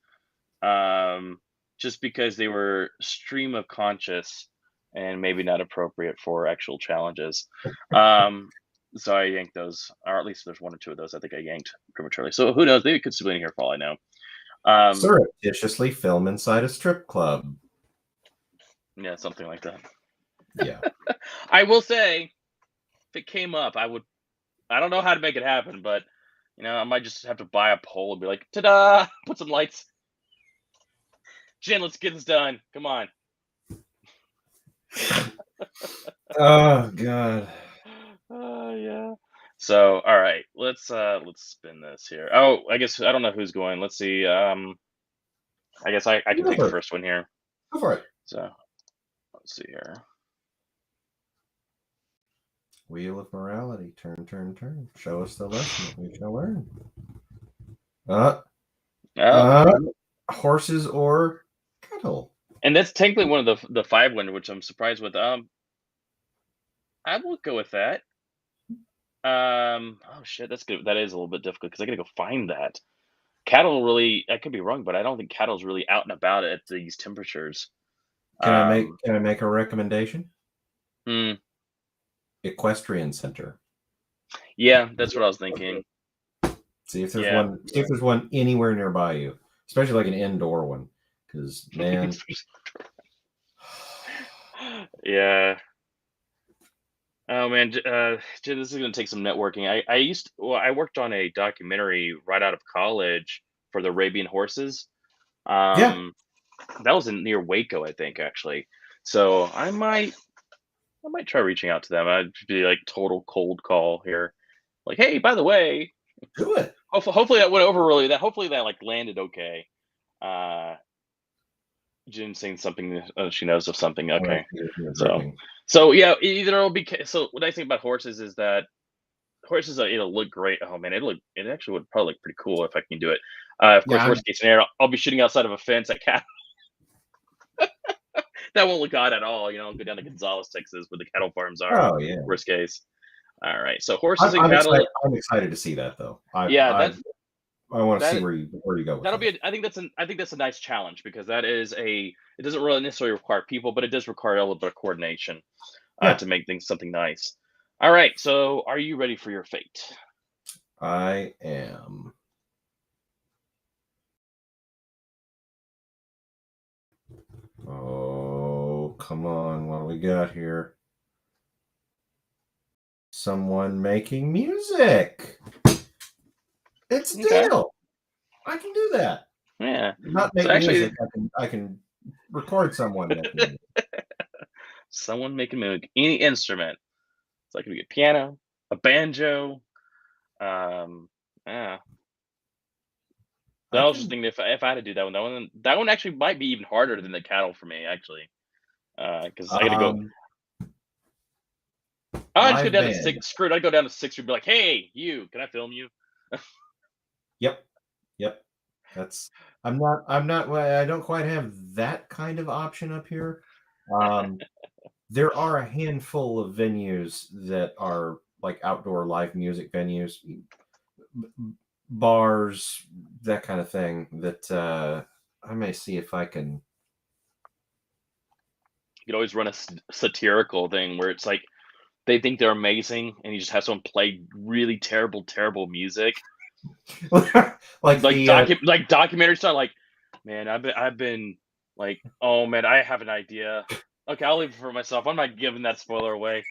Just because they were stream of conscious and maybe not appropriate for actual challenges. So I yanked those, or at least there's one or two of those I think I yanked prematurely. So who knows? Maybe it could still be in here for all I know. Surreptitiously film inside a strip club. Yeah, something like that. Yeah. I will say, if it came up, I don't know how to make it happen, but I might just have to buy a pole and be like, ta-da! Put some lights. Jen, let's get this done. Come on. Oh god. Yeah. So, all right, let's spin this here. Oh, I guess I don't know who's going. Let's see. I guess I can Go take the for it. first one here. Go for it. So, let's see here. Wheel of morality. Turn, turn, turn. Show us the lesson that we shall learn. Horses or cattle. And that's technically one of the 5 winner, which I'm surprised with. I will go with that. Oh shit, that's good. That is a little bit difficult because I gotta go find that. Cattle really, I could be wrong, but I don't think cattle's really out and about at these temperatures. Can I make a recommendation? Hmm. Equestrian Center. Yeah, that's what I was thinking. See if there's one. See if there's one anywhere nearby you, especially like an indoor one. Because man, yeah. Oh man, this is gonna take some networking. I worked on a documentary right out of college for the Arabian horses. yeah. That was near Waco, I think, actually. So I might try reaching out to them. I'd be like total cold call here. Like, hey, by the way, Do it. hopefully that went over really. Hopefully that like landed okay. Jen saying something. She knows of something. Okay. So yeah, either it'll be. So what I think about horses is that horses, it'll look great. Oh man, it actually would probably look pretty cool if I can do it. Of course, worst case scenario, I'll be shooting outside of a fence at cattle. That won't look odd at all. I'll go down to Gonzales, Texas, where the cattle farms are. Oh yeah. Worst case. All right. So horses and cattle. I'm excited to see that though. I want to see That where you go with that'll be. this. I think that's a nice challenge because that is a. It doesn't really necessarily require people, but it does require a little bit of coordination Yeah, to make things something nice. All right. So, are you ready for your fate? I am. Oh, come on. What do we got here? Someone making music. It's Okay. Dale. I can do that. Yeah. Not So make actually, music. I can record someone making music. someone making music, any instrument. So it could be a piano, a banjo. Yeah. So I I was just can. thinking if I had to do that one actually might be even harder than the cattle for me actually, because I got to go. Um, I just go live down to band. six. Screw it. I go down to six. You'd be like, "Hey, you, can I film you?" Yep. Yep. That's. I'm not. I'm not. Well, I don't quite have that kind of option up here. Um, there are a handful of venues that are like outdoor live music venues, bars, that kind of thing. That I may see if I can. You could always run a satirical thing where it's like they think they're amazing, and you just have someone play really terrible, terrible music, Like like the documentary style. Like, man, I've been like, oh man, I have an idea. Okay, I'll leave it for myself. I'm not giving that spoiler away.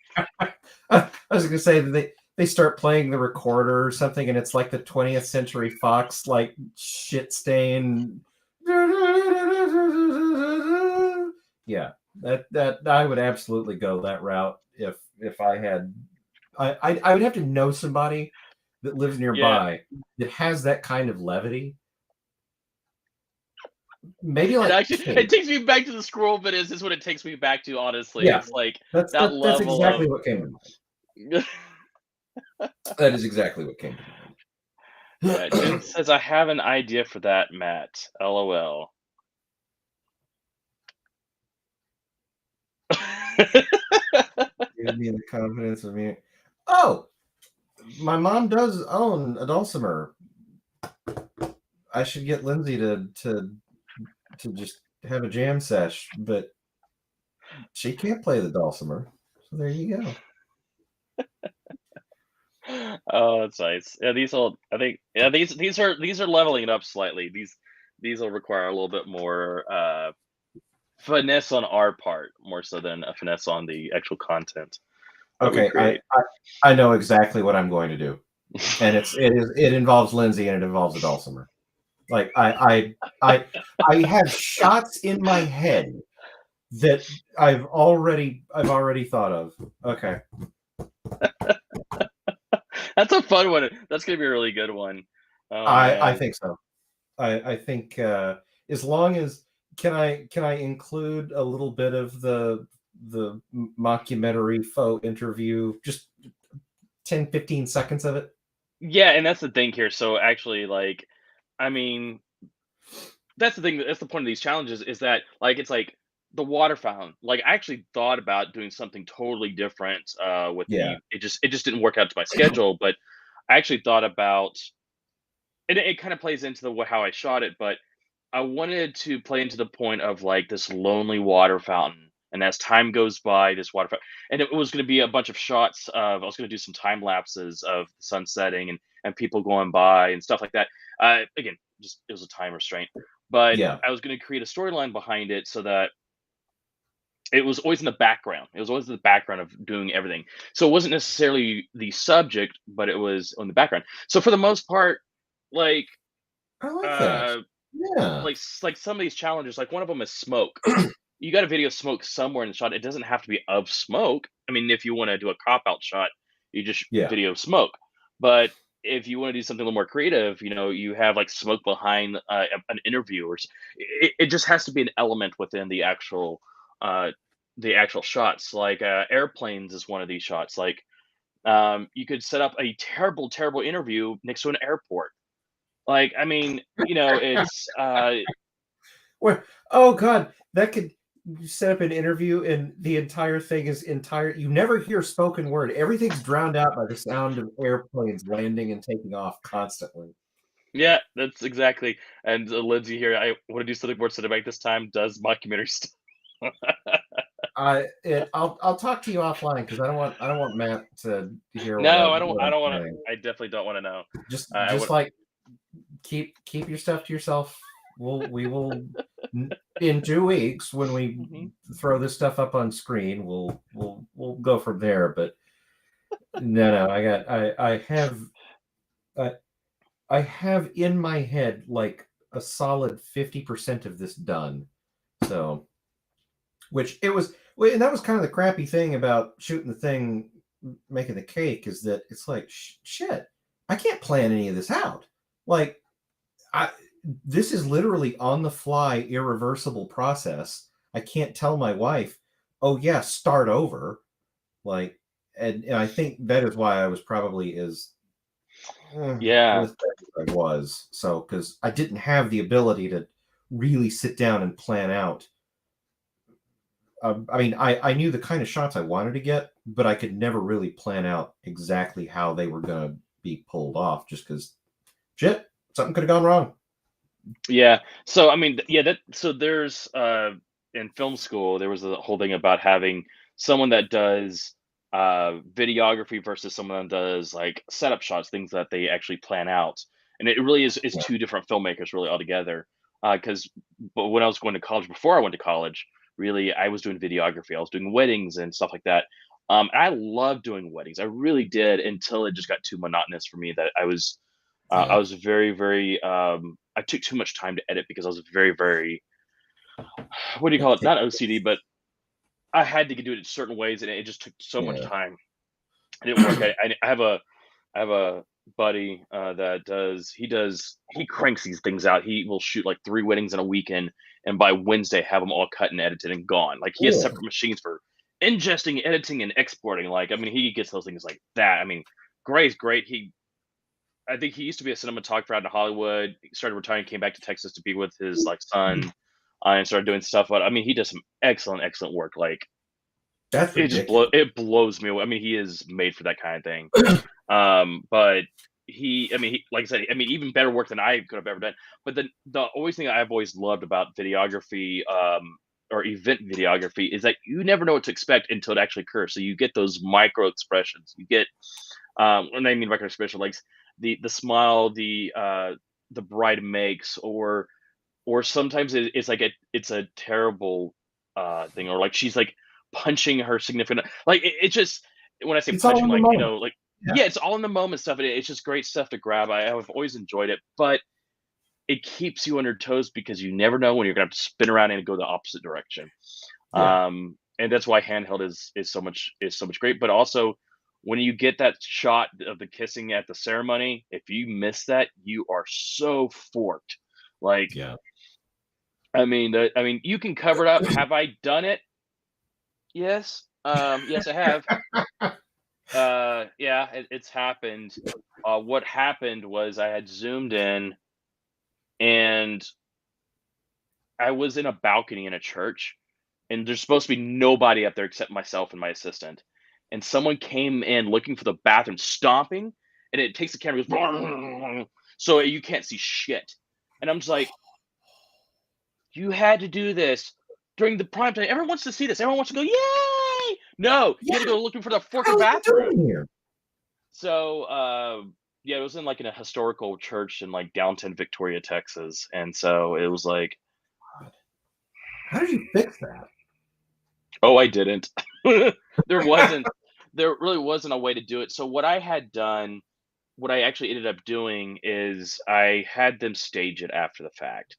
I was gonna say that they start playing the recorder or something, and it's like the 20th Century Fox like shit stain. Yeah, that I would absolutely go that route if I had. I would have to know somebody that lives Yeah, nearby that has that kind of levity. Maybe it like actually Kate. it takes me back to the squirrel bit. Is what it takes me back to? Honestly, Yeah, it's like that's that that's level exactly of. what came to mind. That is exactly what came Yeah, to Jen mind. says I have an idea for that, Matt. LOL. Give me the confidence of me. Oh, my mom does own a dulcimer. I should get Lindsay to just have a jam sesh, but she can't play the dulcimer. So there you go. Oh, that's nice. Yeah, these will. I think. Yeah, these are leveling it up slightly. These will require a little bit more finesse on our part, more so than a finesse on the actual content that we Okay, create. I know exactly what I'm going to do, and it involves Lindsay and it involves a dulcimer. Like I have shots in my head that I've already thought of. Okay. That's a fun one. That's gonna be a really good one. Oh I man. think so. I think as long as can I include a little bit of the mockumentary faux interview, just 10-15 seconds of it. Yeah, and that's the thing here. So actually, like, I mean, that's the thing. That's the point of these challenges is that like it's like the water fountain. Like I actually thought about doing something totally different with Yeah. the. It just didn't work out to my schedule, but I actually thought about. It kind of plays into how I shot it, but I wanted to play into the point of like this lonely water fountain. And as time goes by, this water fountain, and it was going to be a bunch of shots of, I was going to do some time lapses of the sun setting and people going by and stuff like that. Again, just it was a time restraint, but Yeah. I was going to create a storyline behind it so that it was always in the background. It was always in the background of doing everything. So it wasn't necessarily the subject, but it was on the background. So for the most part, like, I like that. uh, Yeah. like some of these challenges, like one of them is smoke. You got a video of smoke somewhere in the shot. It doesn't have to be of smoke. I mean, if you want to do a cop out shot, you just Yeah. video smoke. But if you want to do something a little more creative, you have like smoke behind an interview, or it just has to be an element within uh, the actual shots. Like airplanes is one of these shots. Like you could set up a terrible, terrible interview next to an airport. Like, I mean, it's Well, oh God, that could you set up an interview and the entire thing is entire. You never hear spoken word. Everything's drowned out by the sound of airplanes landing and taking off constantly. Yeah, that's exactly. And Lindsay here, I want to do something more cinematic this time. Does mockumentary stuff. I'll talk to you offline because I don't want Matt to hear No, what I I'm don't want to. saying. I definitely don't want to know. I Just would. like keep your stuff to yourself. We will in 2 weeks when we Mhm. throw this stuff up on screen. We'll go from there. But no, I I have in my head like a solid 50% of this done. So, which it was, and that was kind of the crappy thing about shooting the thing, making the cake, is that it's like shit. I can't plan any of this out. Like, I this is literally on the fly, irreversible process. I can't tell my wife, "Oh yeah, start over." Like, and I think that is why I was probably as Yeah, lethargic as I was. So, because I didn't have the ability to really sit down and plan out. I mean, I knew the kind of shots I wanted to get, but I could never really plan out exactly how they were going to be pulled off, just because shit, something could have gone wrong. yeah. So I mean, yeah. That so there's in film school there was a whole thing about having someone that does videography versus someone that does like setup shots, things that they actually plan out, and it really is Yeah, two different filmmakers really altogether. Because but when I was going to college, before I went to college, really I was doing videography. I was doing weddings and stuff like that. And I loved doing weddings. I really did until it just got too monotonous for me. That I yeah, was very, very. I took too much time to edit because I was very, very. What do you call it? Not OCD, but I had to do it in certain ways, and it just took so much yeah. time. It didn't work. I have a buddy that he cranks these things out. He will shoot like 3 weddings in a weekend, and by Wednesday have them all cut and edited and gone. Like he has Cool. separate machines for ingesting, editing, and exporting. Like I mean, he gets those things like that. I mean, Gray's great. I think he used to be a cinematographer out in Hollywood. He started retiring, came back to Texas to be with his like son, and started doing stuff. But I mean, he does some excellent, excellent work. Like That's ridiculous. it blows me away. I mean, he is made for that kind of thing. But I mean, like I said, I mean, even better work than I could have ever done. But the always thing I've always loved about videography, or event videography, is that you never know what to expect until it actually occurs. So you get those micro expressions. You get when I mean micro expression, like the smile the bride makes, or sometimes it's like it's a terrible thing, or like she's like punching her significant, like it just, when I say It's all punching, in the like moment. like Yeah, yeah, it's all in the moment stuff, and it's just great stuff to grab. I've always enjoyed it, but it keeps you on your toes because you never know when you're gonna have to spin around and go the opposite direction. yeah, And that's why handheld is so much great. But also, when you get that shot of the kissing at the ceremony, if you miss that, you are so forked. Like, yeah. I mean, you can cover it up. Have I done it? Yes. Yes, I have. Yeah, it's happened. What happened was I had zoomed in, and I was in a balcony in a church, and there's supposed to be nobody up there except myself and my assistant. And someone came in looking for the bathroom, stomping, and it takes the camera, goes, so you can't see shit. And I'm just like, you had to do this during the prime time. Everyone wants to see this. Everyone wants to go, yay! No, you Yeah. had to go looking for the What the forking hell are you bathroom. doing here? So, yeah, it was in like in a historical church in like downtown Victoria, Texas, and so it was like, God, how did you fix that? oh, I didn't. There wasn't there really wasn't a way to do it. So what I had done, what I actually ended up doing is I had them stage it after the fact.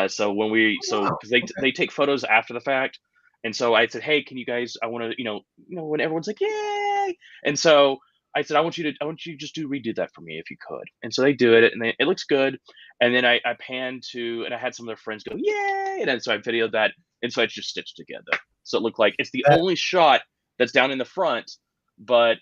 So when we Oh, so wow. because Okay. they take photos after the fact, and so I said, hey, can you guys? I want to, when everyone's like, yay, and so I said, I want you to just redo that for me if you could. And so they do it, and it looks good. And then I pan to, and I had some of their friends go, yay, and then so I videoed that, and so it's just stitched together. So it looked like it's the That only shot that's down in the front, but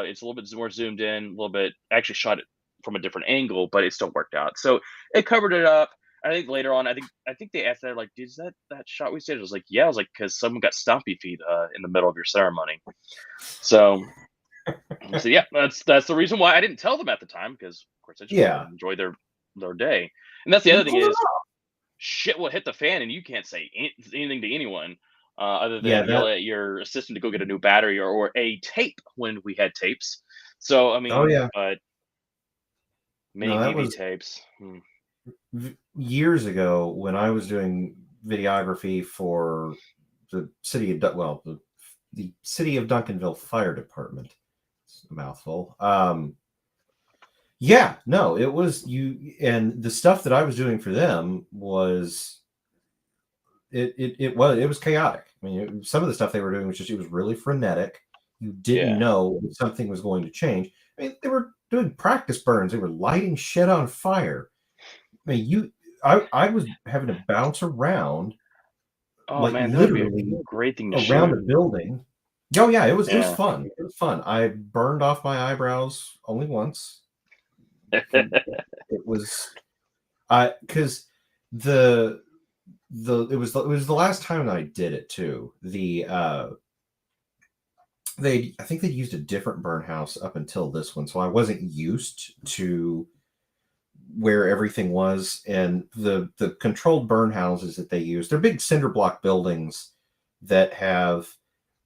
it's a little bit more zoomed in, a little bit. I actually shot it from a different angle, but it still worked out. So it covered it up. I think later on, I think they asked that, like, "Is that shot we staged?" I was like, "Yeah." I was like, "Because someone got stompy feet in the middle of your ceremony." So I said, "Yeah, that's the reason why I didn't tell them at the time, because of course I just wanted yeah. to enjoy their their day. And that's the And other thing pulled it is off. shit will hit the fan and you can't say anything to anyone other Yeah, than yell that. at your assistant to go get a new battery or a tape when we had tapes. So I Oh mean, yeah. but No, mini that DV was tapes. years ago when I was doing videography for the city of the city of Duncanville Fire Department. It's a mouthful. Yeah, no, it was you, and the stuff that I was doing for them was it was chaotic. I mean, some of the stuff they were doing was just it was really frenetic. You didn't Yeah. know if something was going to change. I mean, they were doing practice burns. They were lighting shit on fire. I mean, I was having to bounce around Oh like man, that would be a literally great thing to around shoot. the building. Oh yeah, it was Yeah. fun. It was fun. I burned off my eyebrows only once. From it was I because the it was the last time that I did it too. I think they used a different burn house up until this one, so I wasn't used to where everything was, and the controlled burn houses that they use, they're big cinder block buildings that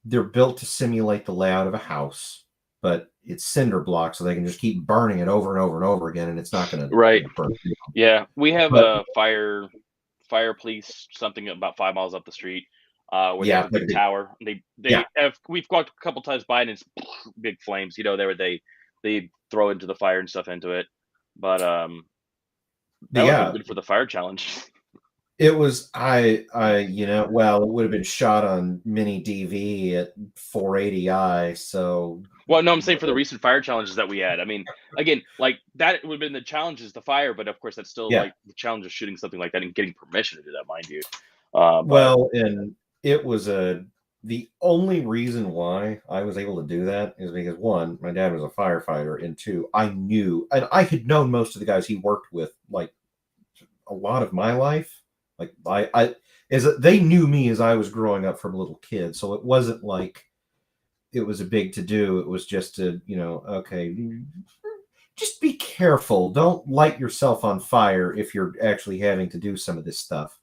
they're built to simulate the layout of a house, but it's cinder block, so they can just keep burning it over and over and over again, and it's not going to Right. burn. Yeah. We have But a fire police something about 5 miles up the street, where they have yeah, a like big tower. yeah, They have we've walked a couple times by and it's big flames. They throw into the fire and stuff into it. But but that would have been yeah, good for the fire challenge. it was well, it would have been shot on mini DV at 480i, so Well, no, I'm saying for the recent fire challenges that we had. I mean, again, like that would have been the challenge is the fire, but of course that's still yeah. like the challenge of shooting something like that and getting permission to do that, mind you. But Well, and it was the only reason why I was able to do that is because one, my dad was a firefighter, and two, I knew and I had known most of the guys he worked with like a lot of my life. Like they knew me as I was growing up from a little kid, so it wasn't like it was a big to do. It was just okay, just be careful. Don't light yourself on fire if you're actually having to do some of this stuff.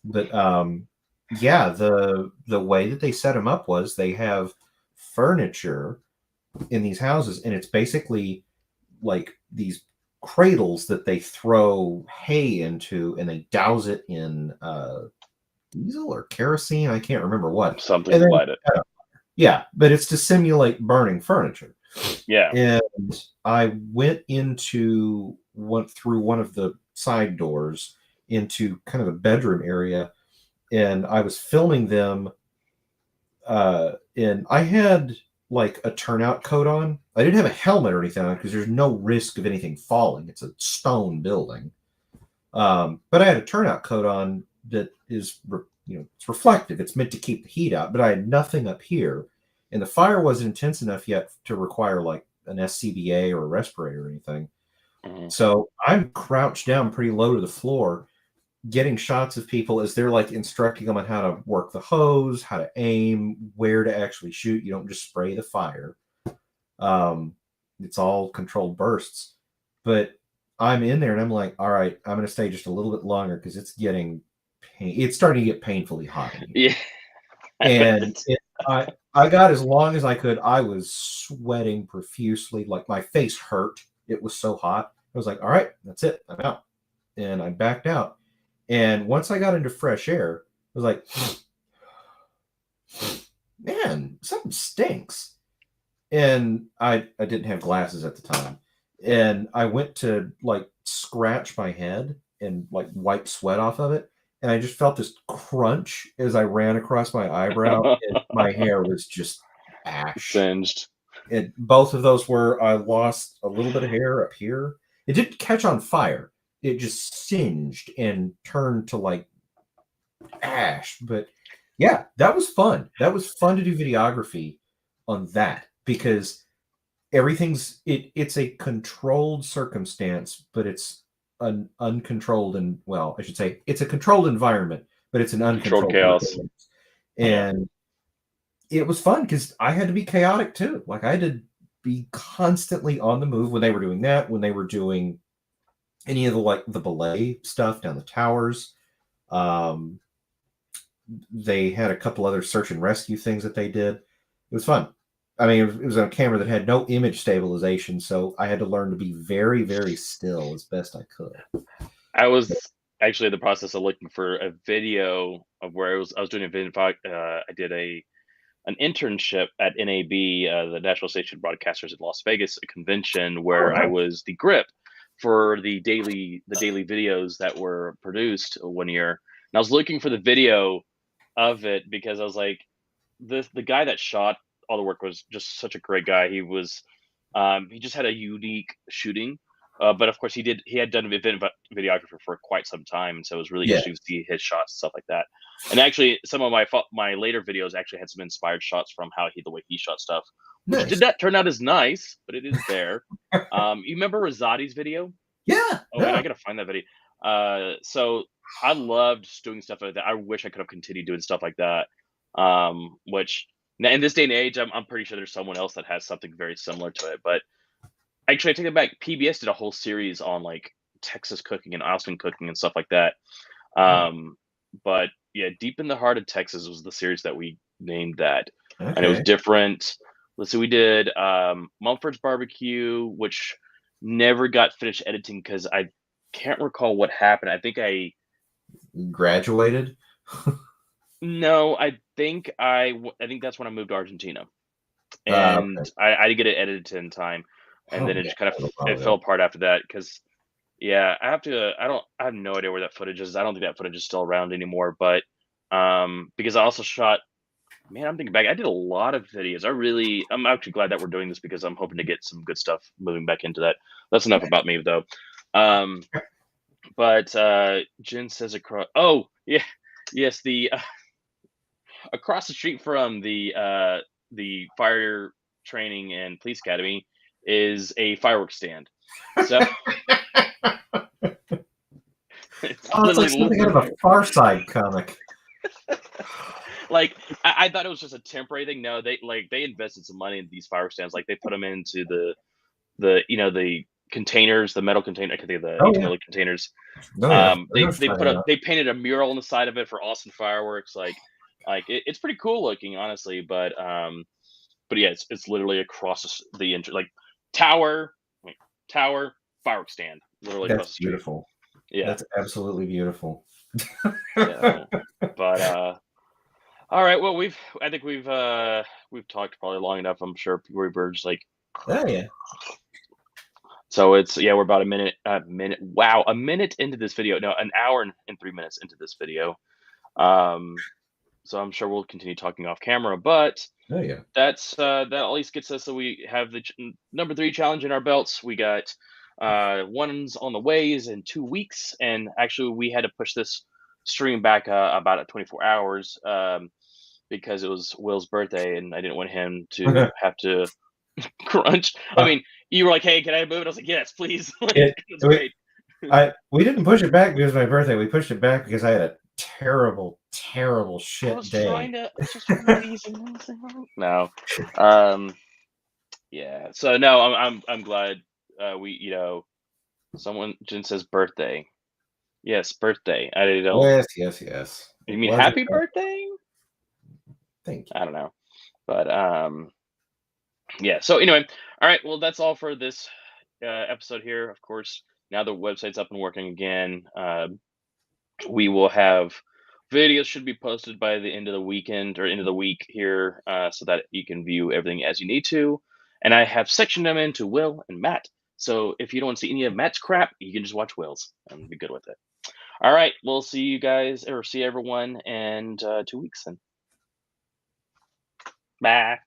But yeah, the way that they set them up was they have furniture in these houses, and it's basically like these cradles that they throw hay into, and they douse it in diesel or kerosene. I can't remember what. something And to then light it. yeah, but it's to simulate burning furniture. Yeah. And I went through one of the side doors into kind of a bedroom area, and I was filming them. And I had like a turnout coat on. I didn't have a helmet or anything on because there's no risk of anything falling. It's a stone building. But I had a turnout coat on that is, it's reflective. It's meant to keep the heat out. But I had nothing up here, and the fire wasn't intense enough yet to require like an SCBA or a respirator or anything. Mhm. So I'm crouched down pretty low to the floor, getting shots of people as they're like instructing them on how to work the hose, how to aim, where to actually shoot. You don't just spray the fire. It's all controlled bursts. But I'm in there and I'm like, all right, I'm going to stay just a little bit longer because it's starting to get painfully hot in here. Yeah. And I got as long as I could. I was sweating profusely, like my face hurt. It was so hot. I was like, all right, that's it. I'm out. And I backed out. And once I got into fresh air, I was like, man, something stinks. And I didn't have glasses at the time. And I went to like scratch my head and like wipe sweat off of it. And I just felt this crunch as I ran across my eyebrow, and my hair was just ash. Singed. And both of those I lost a little bit of hair up here. It didn't catch on fire. It just singed and turned to like ash. But yeah, that was fun. That was fun to do videography on that because it's a controlled circumstance, but it's an uncontrolled I should say it's a controlled environment, but it's an Controlled uncontrolled chaos. and it was fun because I had to be chaotic too. Like I had to be constantly on the move when they were doing that, when they were doing any of the belay stuff down the towers. Um, they had a couple other search and rescue things that they did. It was fun. I mean, it was on a camera that had no image stabilization, so I had to learn to be very, very still as best I could. I was actually in the process of looking for a video of where I was doing a video. In fact, I did an internship at NAB, the National Station Broadcasters in Las Vegas, a convention Oh, where I nice. was the grip for the daily videos that were produced one year. And I was looking for the video of it because I was like, the guy that shot all the work was just such a great guy. He just had a unique shooting. But of course, he had done event videographer for quite some time, and so it was really Yeah, interesting to see his shots and stuff like that. And actually, some of my later videos actually had some inspired shots from the way he shot stuff, which did nice. not turn out as nice, but it is there. You remember Rosati's video? Yeah, Oh man, I yeah. gotta find that video. So I loved just doing stuff like that. I wish I could have continued doing stuff like that. Which now in this day and age, I'm pretty sure there's someone else that has something very similar to it. But actually, I take it back. PBS did a whole series on like Texas cooking and Austin cooking and stuff like that. Oh, But yeah, Deep in the Heart of Texas was the series that we named that, and it was okay. different. Let's see, we did Mumford's Barbecue, which never got finished editing because I can't recall what happened. I think Graduated. no, I think that's when I moved to Argentina, Okay. and I didn't get it edited in time, and Oh then it yeah, just kind of I have a it problem fell with apart after that because yeah, I have no idea where that footage is. I don't think that footage is still around anymore, but because I also shot man, I'm thinking back. I did a lot of videos. I'm actually glad that we're doing this because I'm hoping to get some good stuff moving back into that. That's enough about me though. Um but Jen says across oh, yeah. Yes, the across the street from the fire training and police academy is a fireworks stand. So it's Oh, it's like literally something out of a Far Side comic. like I thought it was just a temporary thing. No, they invested some money in these fire stands. Like they put them into the containers, the metal container. I can think of the Oh yeah, utility containers. oh yeah. They painted a mural on the side of it for Austin fireworks. It's pretty cool looking, honestly. But yeah, it's literally across like tower, wait, tower fireworks stand, literally across That's the street. beautiful. Yeah, That's absolutely beautiful. yeah. But all right. Well, I think we've talked probably long enough. I'm sure we're just like Oh yeah. so it's yeah we're about a minute into this video, no, an hour and 3 minutes into this video. Um, so I'm sure we'll continue talking off camera, but Oh yeah. that at least gets us so we have the number 3 challenge in our belts. We got one's on the ways in 2 weeks, and actually we had to push this stream back about 24 hours because it was Will's birthday, and I didn't want him to have to crunch. I Uh, mean, you were like, "Hey, can I move it?" I was like, "Yes, please." Like, it, that's great. we didn't push it back because of my birthday. We pushed it back because I had a terrible, terrible shit day. I was just trying to be easy. No, um, yeah. So no, I'm glad we someone Jen says birthday. Yes, birthday. I don't. Yes, yes, yes. You It mean was. happy birthday? Thank I you. don't know, but yeah. So anyway, all right. Well, that's all for this episode here. Of course, now the website's up and working again. We will have videos should be posted by the end of the weekend or end of the week here, so that you can view everything as you need to. And I have sectioned them into Will and Matt. So if you don't want to see any of Matt's crap, you can just watch Will's and be good with it. All right, we'll see you guys or see everyone in 2 weeks then. Bye.